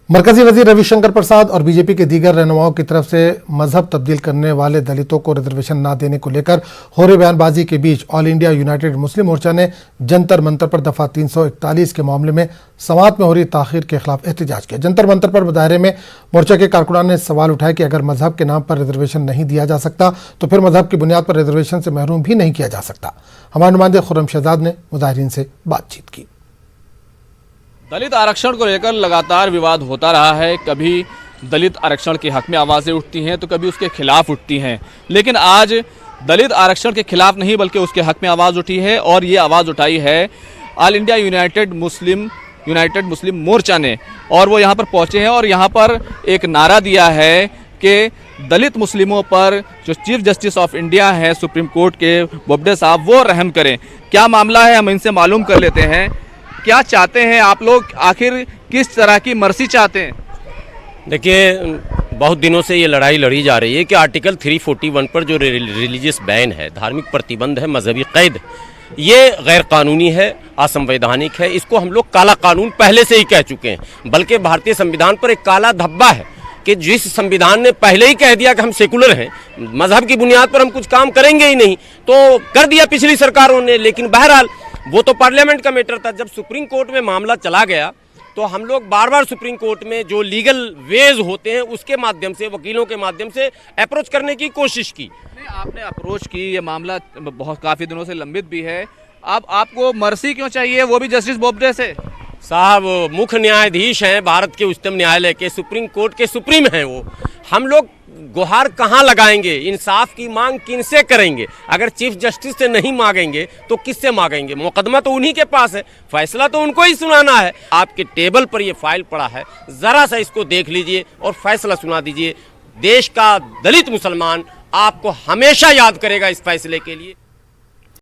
मरकजी वजीर रविशंकर प्रसाद और बीजेपी के दीगर रहनुमाओं की तरफ से मजहब तब्दील करने वाले दलितों को रिजर्वेशन न देने को लेकर हो रही बयानबाजी के बीच ऑल इंडिया यूनाइटेड मुस्लिम मोर्चा ने जंतर मंतर पर दफा 341 के मामले में समाअत में हो रही ताखीर के खिलाफ एहतजाज किया। जंतर मंतर पर मुजाहरे में मोर्चा के कारकुनान ने सवाल उठाया कि अगर मजहब के नाम पर रिजर्वेशन नहीं दिया जा सकता तो फिर मजहब की बुनियाद पर रिजर्वेशन से महरूम भी नहीं किया जा सकता। हमारे नुमाइंदे खुर्रम शहजाद ने मुजाहिरीन से बातचीत की। दलित आरक्षण को लेकर लगातार विवाद होता रहा है। कभी दलित आरक्षण के हक में आवाज़ें उठती हैं तो कभी उसके खिलाफ उठती हैं, लेकिन आज दलित आरक्षण के खिलाफ नहीं बल्कि उसके हक में आवाज़ उठी है और ये आवाज़ उठाई है ऑल इंडिया यूनाइटेड मुस्लिम मोर्चा ने। और वो यहाँ पर पहुँचे हैं और यहाँ पर एक नारा दिया है कि दलित मुस्लिमों पर जो चीफ जस्टिस ऑफ इंडिया है सुप्रीम कोर्ट के बोबडे साहब, वो रहम करें। क्या मामला है हम इनसे मालूम कर लेते हैं। क्या चाहते हैं आप लोग, आखिर किस तरह की मर्सी चाहते हैं? देखिए, बहुत दिनों से ये लड़ाई लड़ी जा रही है कि आर्टिकल 341 पर जो रिलीजियस बैन है, धार्मिक प्रतिबंध है, मजहबी कैद, ये गैर कानूनी है, असंवैधानिक है। इसको हम लोग काला कानून पहले से ही कह चुके हैं। बल्कि भारतीय संविधान पर एक काला धब्बा है कि जिस संविधान ने पहले ही कह दिया कि हम सेकुलर हैं, मजहब की बुनियाद पर हम कुछ काम करेंगे ही नहीं, तो कर दिया पिछली सरकारों ने। लेकिन बहरहाल वो तो पार्लियामेंट का मैटर था। जब सुप्रीम कोर्ट में मामला चला गया तो हम लोग बार बार सुप्रीम कोर्ट में जो लीगल वेज होते हैं उसके माध्यम से, वकीलों के माध्यम से अप्रोच करने की कोशिश की। आपने अप्रोच की, ये मामला बहुत काफ़ी दिनों से लंबित भी है। अब आपको मर्सी क्यों चाहिए, वो भी जस्टिस बोबडे से? साहब, मुख्य न्यायाधीश हैं भारत के उच्चतम न्यायालय के, सुप्रीम कोर्ट के सुप्रीम हैं वो। हम लोग गुहार कहाँ लगाएंगे, इंसाफ की मांग किनसे करेंगे? अगर चीफ जस्टिस से नहीं मांगेंगे तो किससे मांगेंगे? मुकदमा तो उन्हीं के पास है, फैसला तो उनको ही सुनाना है। आपके टेबल पर ये फाइल पड़ा है, जरा सा इसको देख लीजिए और फैसला सुना दीजिए। देश का दलित मुसलमान आपको हमेशा याद करेगा इस फैसले के लिए।